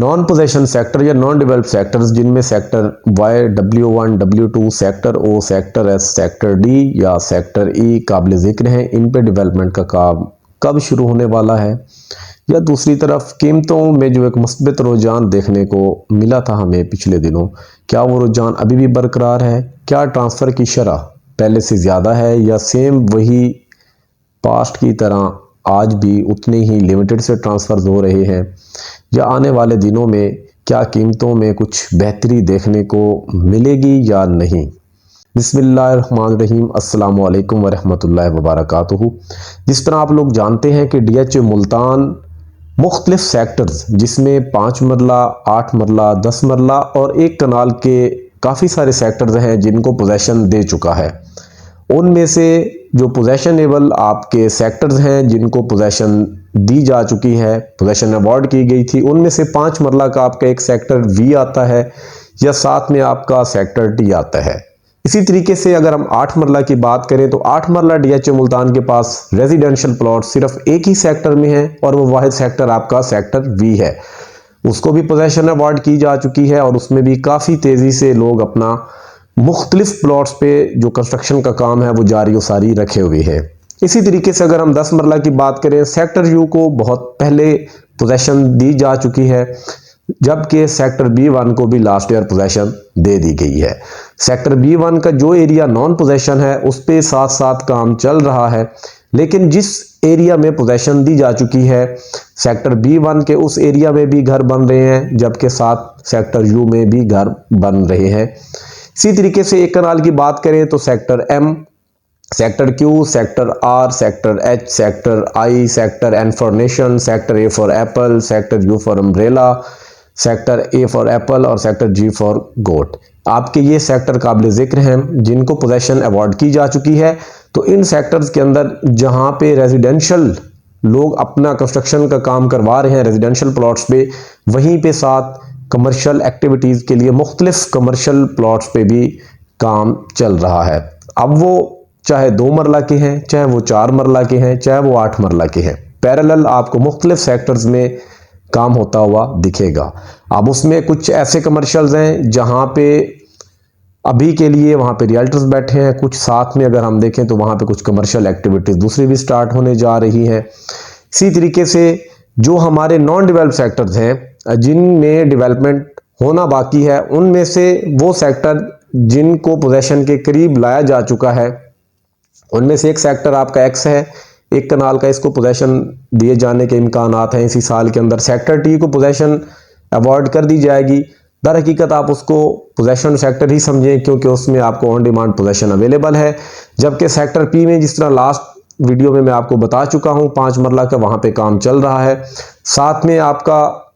Non position sector या non developed sectors, जिनमें sector Y, W1, W2, sector O, sector S, sector D या sector E काबिल ज़िक्र हैं। इन पे डेवलपमेंट का काम कब शुरू होने वाला है? या दूसरी तरफ कीमतों में जो एक मुस्बत रुझान देखने को मिला था हमें पिछले दिनों, क्या वो रुझान अभी भी बरकरार है? क्या ट्रांसफ़र की शरह पहले से ज़्यादा है या सेम वही पास्ट की तरह आज भी उतने ही लिमिटेड से ट्रांसफ़र्स हो रहे हैं? या आने वाले दिनों में क्या कीमतों में कुछ बेहतरी देखने को मिलेगी या नहीं? बिस्मिल्लाहिर्रहमानिर्रहीम, अस्सलाम वालेकुम वरहमतुल्लाहि वबरकातुहू। जिस तरह आप लोग जानते हैं कि DHA मुल्तान मुख्तलिफ सेक्टर्स, जिसमें 5 मरला, 8 मरला, 10 मरला और एक कनाल के काफ़ी सारे सेक्टर्स हैं जिनको पोजेशन दे चुका है। उनमें से जो पोजेशनेबल आपके सेक्टर्स हैं जिनको पोजेशन दी जा चुकी है, पोजेशन अवार्ड की गई थी, उनमें से 5 मरला का आपका एक सेक्टर V आता है या साथ में आपका सेक्टर D आता है। इसी तरीके से अगर हम 8 मरला की बात करें तो 8 मरला DHA मुल्तान के पास रेजिडेंशियल प्लॉट सिर्फ एक ही सेक्टर में है और वो वाहिद सेक्टर आपका सेक्टर V है। उसको भी पोजेशन अवार्ड की जा चुकी है और उसमें भी काफ़ी तेज़ी से लोग अपना मुख्तलिफ प्लॉट्स पे जो कंस्ट्रक्शन का काम है वो जारी व सारी रखे हुए हैं। इसी तरीके से अगर हम 10 मरला की बात करें, सेक्टर U को बहुत पहले पोजेशन दी जा चुकी है, जबकि सेक्टर B1 को भी लास्ट ईयर पोजेशन दे दी गई है। सेक्टर B1 का जो एरिया नॉन पोजेशन है उस पे साथ साथ काम चल रहा है, लेकिन जिस एरिया में पोजेशन दी जा चुकी है सेक्टर B1 के, उस एरिया में भी घर बन रहे हैं, जबकि साथ सेक्टर U में भी घर बन रहे हैं। इसी तरीके से एक कनाल की बात करें तो sector M, sector Q, sector R, sector H, sector I, sector N for nation, sector A for Apple, sector U for umbrella, sector A for Apple और सेक्टर G फॉर गोट। आपके ये सेक्टर काबिल ज़िक्र हैं जिनको पोजेशन अवार्ड की जा चुकी है। तो इन सेक्टर्स के अंदर जहाँ पे रेजिडेंशियल लोग अपना कंस्ट्रक्शन का काम करवा रहे हैं रेजिडेंशियल प्लॉट्स पे, वहीं पे साथ कमर्शियल एक्टिविटीज़ के लिए मुख्तलिफ कमर्शियल प्लॉट्स पे भी काम चल रहा है। अब वो चाहे 2 मरला के हैं, चाहे वो 4 मरला के हैं, चाहे वो 8 मरला के हैं, पैरेलल आपको मुख्तलिफ सेक्टर्स में काम होता हुआ दिखेगा। अब उसमें कुछ ऐसे कमर्शियल्स हैं जहाँ पे अभी के लिए वहाँ पे रियल्टर्स बैठे हैं, कुछ साथ में अगर हम देखें तो वहाँ पे कुछ कमर्शियल एक्टिविटीज़ दूसरी भी स्टार्ट होने जा रही हैं। इसी तरीके से जो हमारे नॉन डेवलप्ड सेक्टर्स हैं जिनमें डेवलपमेंट होना बाकी है, उनमें से वो सेक्टर जिनको पोजेशन के करीब लाया जा चुका है, उनमें से एक सेक्टर आपका X है, एक कनाल का, इसको पोजेशन दिए जाने के इम्कानात हैं इसी साल के अंदर। सेक्टर T को पोजेशन अवार्ड कर दी जाएगी। दर हकीकत आप उसको पोजेशन सेक्टर ही समझें क्योंकि उसमें आपको ऑन डिमांड पोजेशन अवेलेबल है, जबकि सेक्टर P में जिस तरह लास्ट वीडियो में मैं आपको बता चुका हूँ 5 मरला का वहाँ पे काम चल रहा है। साथ में आपका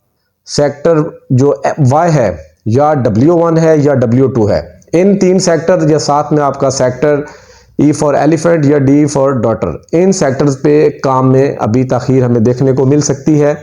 सेक्टर जो Y है या W1 है या W2 है, इन 3 सेक्टर या साथ में आपका सेक्टर E फॉर एलिफेंट या D for daughter, in sectors पे काम में अभी ताखीर हमें देखने को मिल सकती है।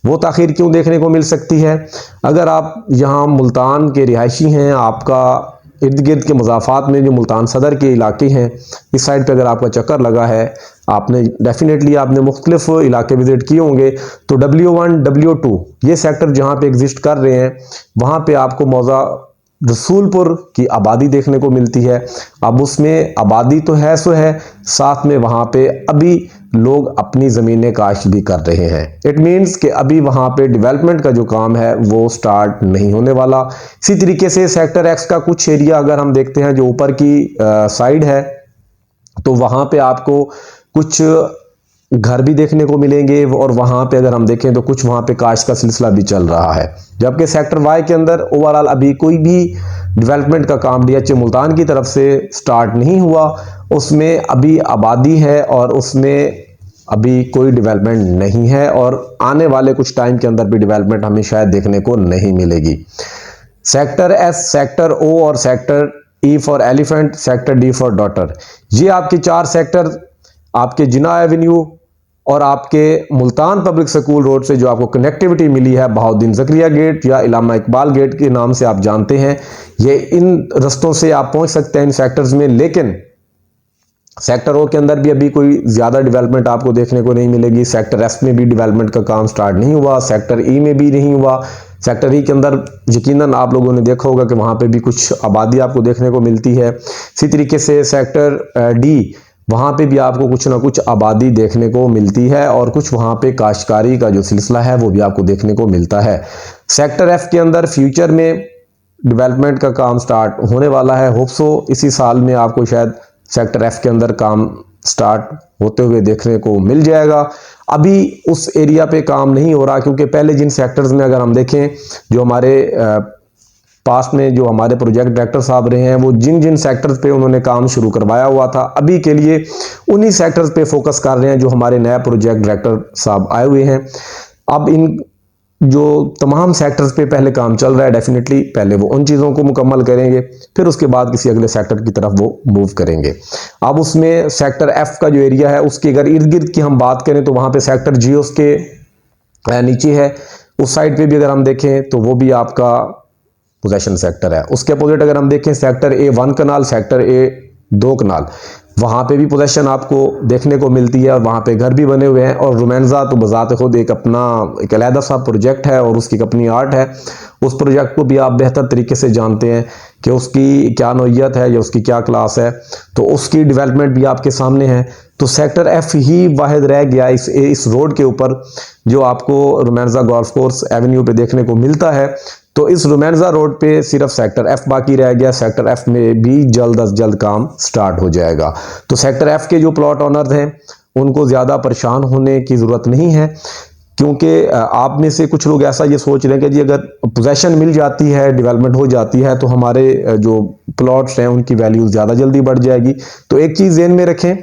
वो ताखीर क्यों देखने को मिल सकती है? अगर आप यहाँ मुल्तान के रिहायशी हैं, आपका इर्द गिर्द के मुज़ाफ़ात में जो मुल्तान सदर के इलाके हैं, इस साइड पे अगर आपका चक्कर लगा है, आपने डेफिनेटली आपने मुख्तलिफ इलाके विज़िट किए होंगे, तो W1, W2 ये सेक्टर जहाँ पे एग्जिस्ट कर रहे हैं, वहाँ पे आपको मौज़ा रसूलपुर की आबादी देखने को मिलती है। अब उसमें आबादी तो है सो है, साथ में वहाँ पे अभी लोग अपनी ज़मीनें काश्त भी कर रहे हैं। इट मीन्स कि अभी वहाँ पे डेवलपमेंट का जो काम है वो स्टार्ट नहीं होने वाला। इसी तरीके से सेक्टर X का कुछ एरिया अगर हम देखते हैं जो ऊपर की साइड है, तो वहाँ पे आपको कुछ घर भी देखने को मिलेंगे और वहाँ पे अगर हम देखें तो कुछ वहाँ पे काश्त का सिलसिला भी चल रहा है। जबकि सेक्टर Y के अंदर ओवरऑल अभी कोई भी डेवलपमेंट का काम DHA मुल्तान की तरफ से स्टार्ट नहीं हुआ, उसमें अभी आबादी है और उसमें अभी कोई डेवलपमेंट नहीं है और आने वाले कुछ टाइम के अंदर भी डेवलपमेंट हमें शायद देखने को नहीं मिलेगी। सेक्टर S, सेक्टर O और sector E for elephant, sector D for daughter, ये आपके 4 सेक्टर आपके जिना एवेन्यू और आपके मुल्तान पब्लिक स्कूल रोड से जो आपको कनेक्टिविटी मिली है, बहाउद्दीन ज़करिया गेट या इलामा इकबाल गेट के नाम से आप जानते हैं, ये इन रस्तों से आप पहुंच सकते हैं इन सेक्टर्स में। लेकिन सेक्टर ओ के अंदर भी अभी कोई ज़्यादा डेवलपमेंट आपको देखने को नहीं मिलेगी। सेक्टर एस में भी डेवलपमेंट का काम स्टार्ट नहीं हुआ, सेक्टर ई में भी नहीं हुआ। सेक्टर ई के अंदर यकीनन आप लोगों ने देखा होगा कि वहाँ पे भी कुछ आबादी आपको देखने को मिलती है। इसी तरीके से सेक्टर डी, वहाँ पे भी आपको कुछ ना कुछ आबादी देखने को मिलती है और कुछ वहाँ पे काश्तकारी का जो सिलसिला है वो भी आपको देखने को मिलता है। सेक्टर एफ के अंदर फ्यूचर में डेवलपमेंट का काम स्टार्ट होने वाला है। होप्सो इसी साल में आपको शायद सेक्टर एफ के अंदर काम स्टार्ट होते हुए देखने को मिल जाएगा। अभी उस एरिया पे काम नहीं हो रहा, क्योंकि पहले जिन सेक्टर्स में अगर हम देखें, जो हमारे पास में जो हमारे प्रोजेक्ट डायरेक्टर साहब रहे हैं, वो जिन जिन सेक्टर्स पे उन्होंने काम शुरू करवाया हुआ था, अभी के लिए उन्हीं सेक्टर्स पे फोकस कर रहे हैं जो हमारे नया प्रोजेक्ट डायरेक्टर साहब आए हुए हैं। अब इन जो तमाम सेक्टर्स पे पहले काम चल रहा है, डेफिनेटली पहले वो उन चीज़ों को मुकम्मल करेंगे, फिर उसके बाद किसी अगले सेक्टर की तरफ वो मूव करेंगे। अब उसमें सेक्टर एफ का जो एरिया है, उसके अगर इर्द गिर्द की हम बात करें तो वहाँ पे सेक्टर जी उसके नीचे है। उस साइड पे भी अगर हम देखें तो वो भी आपका पोजेशन सेक्टर है। उसके अपोजिट अगर हम देखें, sector A 1 kanal, sector A 2 कनाल, वहाँ पे भी पोजेशन आपको देखने को मिलती है और वहाँ पे घर भी बने हुए हैं। और रोमांजा तो बजाते खुद एक अपना एक अलहदा सा प्रोजेक्ट है और उसकी अपनी आर्ट है। उस प्रोजेक्ट को भी आप बेहतर तरीके से जानते हैं कि उसकी क्या नौइयत है या उसकी क्या क्लास है, तो उसकी डेवलपमेंट भी आपके सामने है। तो सेक्टर एफ ही वाहिद रह गया इस रोड के ऊपर जो आपको रोमांजा गोल्फ कोर्स एवेन्यू पे देखने को मिलता है। तो इस रोमांजा रोड पे सिर्फ सेक्टर एफ बाकी रह गया। सेक्टर एफ में भी जल्द अज जल्द काम स्टार्ट हो जाएगा। तो सेक्टर एफ के जो प्लॉट ऑनर्स हैं उनको ज़्यादा परेशान होने की ज़रूरत नहीं है, क्योंकि आप में से कुछ लोग ऐसा ये सोच रहे हैं कि जी अगर पोजेशन मिल जाती है, डेवलपमेंट हो जाती है, तो हमारे जो प्लॉट्स हैं उनकी वैल्यू ज़्यादा जल्दी बढ़ जाएगी। तो एक चीज़ ज़हन में रखें,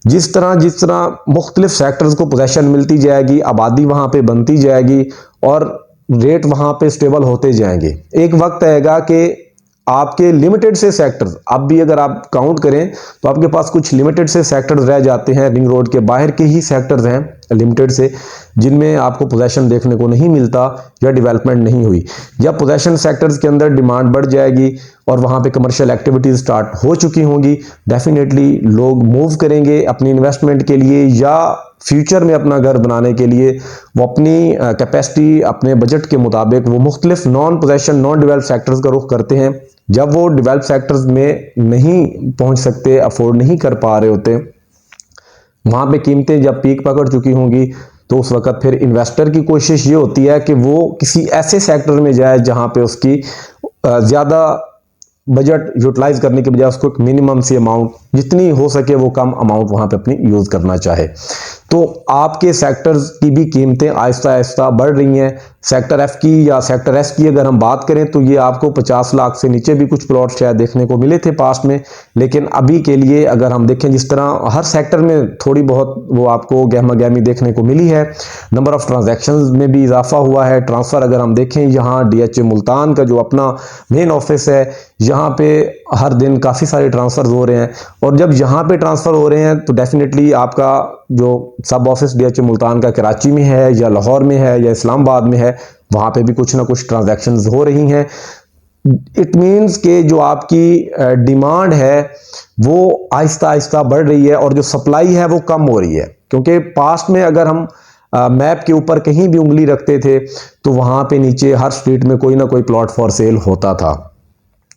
जिस तरह मुख्तलिफ सेक्टर्स को पोजेशन मिलती जाएगी, आबादी वहाँ पे बनती जाएगी और रेट वहाँ पे स्टेबल होते जाएंगे, एक वक्त आएगा कि आपके लिमिटेड से सेक्टर्स, अब भी अगर आप काउंट करें तो आपके पास कुछ लिमिटेड से सेक्टर्स रह जाते हैं, रिंग रोड के बाहर के ही सेक्टर्स हैं लिमिटेड से, जिनमें आपको पोजेशन देखने को नहीं मिलता या डेवलपमेंट नहीं हुई। जब पोजेशन सेक्टर्स के अंदर डिमांड बढ़ जाएगी और वहाँ पे कमर्शियल एक्टिविटीज स्टार्ट हो चुकी होंगी, डेफिनेटली लोग मूव करेंगे अपनी इन्वेस्टमेंट के लिए या फ्यूचर में अपना घर बनाने के लिए। वो अपनी कैपेसिटी, अपने बजट के मुताबिक वो मुख्तलिफ non possession, non develop sectors का रुख करते हैं। जब वो डेवलप सेक्टर्स में नहीं पहुंच सकते, अफोर्ड नहीं कर पा रहे होते, वहाँ पे कीमतें जब पीक पकड़ चुकी होंगी, तो उस वक्त फिर इन्वेस्टर की कोशिश ये होती है कि वो किसी ऐसे सेक्टर में जाए जहाँ पे उसकी ज़्यादा बजट यूटिलाइज करने के बजाय उसको एक मिनिमम सी अमाउंट, जितनी हो सके वो कम अमाउंट वहाँ पे अपनी यूज़ करना चाहे। तो आपके सेक्टर्स की भी कीमतें आहिस्ता आहिस्ता बढ़ रही हैं। सेक्टर एफ की या सेक्टर एस की अगर हम बात करें तो ये आपको 50 लाख से नीचे भी कुछ प्लॉट शायद देखने को मिले थे पास्ट में, लेकिन अभी के लिए अगर हम देखें, जिस तरह हर सेक्टर में थोड़ी बहुत वो आपको गहमा गहमी देखने को मिली है, नंबर ऑफ ट्रांजैक्शंस में भी इजाफा हुआ है। ट्रांसफ़र अगर हम देखें, यहाँ DHA मुल्तान का जो अपना मेन ऑफिस है, यहाँ पे हर दिन काफ़ी सारे ट्रांसफ़र हो रहे हैं, और जब यहाँ पे ट्रांसफ़र हो रहे हैं तो डेफिनेटली आपका जो सब ऑफिस DHA मुल्तान का कराची में है या लाहौर में है या इस्लामाबाद में है, वहाँ पे भी कुछ ना कुछ ट्रांजैक्शंस हो रही हैं। इट मीन्स के जो आपकी डिमांड है वो आहिस्ता आहिस्ता बढ़ रही है और जो सप्लाई है वो कम हो रही है। क्योंकि पास्ट में अगर हम मैप के ऊपर कहीं भी उंगली रखते थे तो वहाँ पे नीचे हर स्ट्रीट में कोई ना कोई प्लॉट फॉर सेल होता था,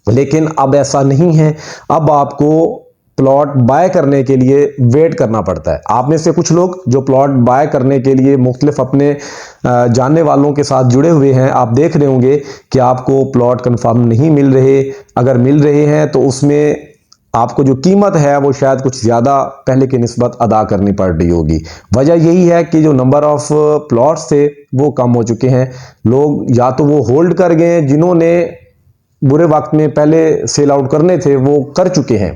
लेकिन अब ऐसा नहीं है। अब आपको प्लॉट बाय करने के लिए वेट करना पड़ता है। आप में से कुछ लोग जो प्लॉट बाय करने के लिए मुख्तलिफ अपने जानने वालों के साथ जुड़े हुए हैं, आप देख रहे होंगे कि आपको प्लॉट कंफर्म नहीं मिल रहे। अगर मिल रहे हैं तो उसमें आपको जो कीमत है वो शायद कुछ ज़्यादा पहले की निस्बत अदा करनी पड़ रही होगी। वजह यही है कि जो नंबर ऑफ प्लॉट्स थे वो कम हो चुके हैं। लोग या तो वो होल्ड कर गए, जिन्होंने बुरे वक्त में पहले सेल आउट करने थे वो कर चुके हैं।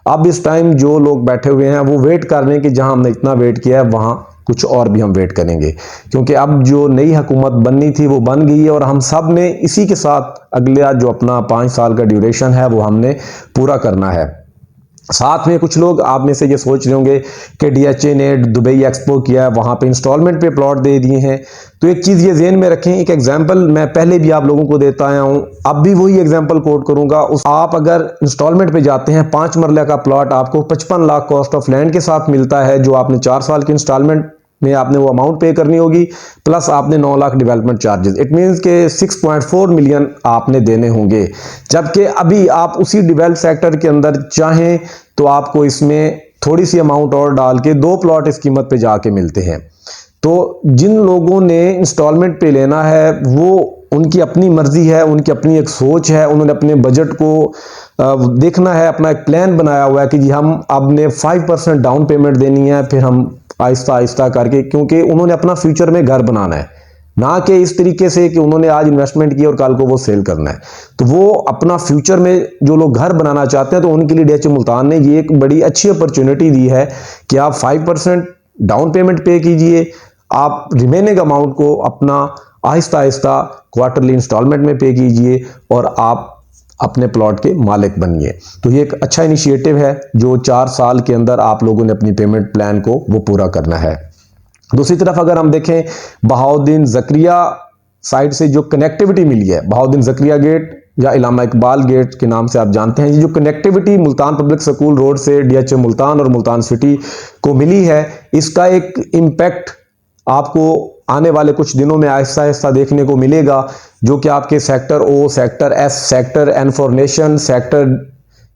अब इस टाइम जो लोग बैठे हुए हैं वो वेट कर रहे हैं कि जहां हमने इतना वेट किया है वहां कुछ और भी हम वेट करेंगे, क्योंकि अब जो नई हुकूमत बननी थी वो बन गई है और हम सब ने इसी के साथ अगला जो अपना 5 साल का ड्यूरेशन है वो हमने पूरा करना है। साथ में कुछ लोग आप में से ये सोच रहे होंगे कि डीएचए ने दुबई एक्सपो किया है, वहां पे इंस्टॉलमेंट पे प्लॉट दे दिए हैं। तो एक चीज़ ये ज़हन में रखें, एक एग्जांपल मैं पहले भी आप लोगों को देता आया हूं, अब भी वही एग्जांपल कोट करूंगा। उस आप अगर इंस्टॉलमेंट पे जाते हैं, 5 मरले का प्लॉट आपको 55 लाख कॉस्ट ऑफ लैंड के साथ मिलता है, जो आपने 4 साल की इंस्टॉलमेंट में आपने वो अमाउंट पे करनी होगी, प्लस आपने 9 lakh development charges, it means के 6.4 मिलियन आपने देने होंगे। जबकि अभी आप उसी डेवलप सेक्टर के अंदर चाहें तो आपको इसमें थोड़ी सी अमाउंट और डाल के 2 प्लॉट इस कीमत पे जाके मिलते हैं। तो जिन लोगों ने इंस्टॉलमेंट पे लेना है वो उनकी अपनी मर्जी है, उनकी अपनी एक सोच है, उन्होंने अपने बजट को देखना है, अपना एक प्लान बनाया हुआ है कि जी हम अब ने 5% डाउन पेमेंट देनी है, फिर हम आहिस्ता आहिस्ता करके, क्योंकि उन्होंने अपना फ्यूचर में घर बनाना है, ना कि इस तरीके से कि उन्होंने आज इन्वेस्टमेंट की और कल को वो सेल करना है। तो वो अपना फ्यूचर में जो लोग घर बनाना चाहते हैं, तो उनके लिए डीएचए मुल्तान ने ये एक बड़ी अच्छी अपॉर्चुनिटी दी है कि आप 5% डाउन पेमेंट पे कीजिए, आप रिमेनिंग अमाउंट को अपना आहिस्ता आहिस्ता क्वार्टरली इंस्टॉलमेंट में पे कीजिए और आप अपने प्लॉट के मालिक बनिए। तो ये एक अच्छा इनिशिएटिव है जो 4 साल के अंदर आप लोगों ने अपनी पेमेंट प्लान को वो पूरा करना है। दूसरी तरफ अगर हम देखें, बहाउद्दीन ज़करिया साइड से जो कनेक्टिविटी मिली है, बहाउद्दीन ज़करिया गेट या इलामा इकबाल गेट के नाम से आप जानते हैं, ये जो connectivity Multan public school road से डीएचए मुल्तान और मुल्तान सिटी को मिली है, इसका एक इम्पैक्ट आपको आने वाले कुछ दिनों में आहिस्ता आहिस्ता देखने को मिलेगा, जो कि आपके sector O, sector S, sector N for nation, sector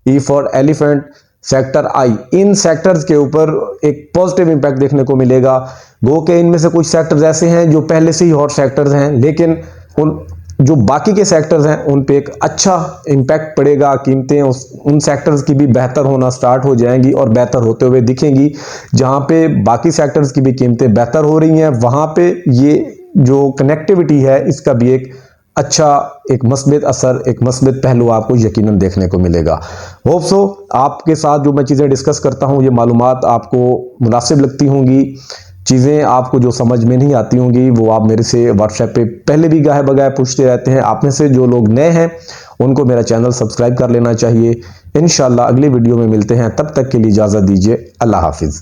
E for elephant, sector I, इन सेक्टर्स के ऊपर एक पॉजिटिव इंपैक्ट देखने को मिलेगा। गो के इनमें से कुछ सेक्टर्स ऐसे हैं जो पहले से ही हॉट सेक्टर्स हैं, लेकिन उन जो बाकी के सेक्टर्स हैं उन पे एक अच्छा इंपैक्ट पड़ेगा। कीमतें उन सेक्टर्स की भी बेहतर होना स्टार्ट हो जाएंगी और बेहतर होते हुए दिखेंगी। जहां पे बाकी सेक्टर्स की भी कीमतें बेहतर हो रही हैं, वहां पे ये जो कनेक्टिविटी है इसका भी एक अच्छा, एक मस्बित असर, एक मस्बित पहलू आपको यकीनन देखने को मिलेगा। होप सो आपके साथ जो मैं चीज़ें डिस्कस करता हूँ, ये मालूमात आपको मुनासिब लगती होंगी। चीज़ें आपको जो समझ में नहीं आती होंगी वो आप मेरे से व्हाट्सएप पे पहले भी गाहे बगाए पूछते रहते हैं। आप में से जो लोग नए हैं उनको मेरा चैनल सब्सक्राइब कर लेना चाहिए। इंशाल्लाह अगली वीडियो में मिलते हैं, तब तक के लिए इजाज़त दीजिए। अल्लाह हाफिज़।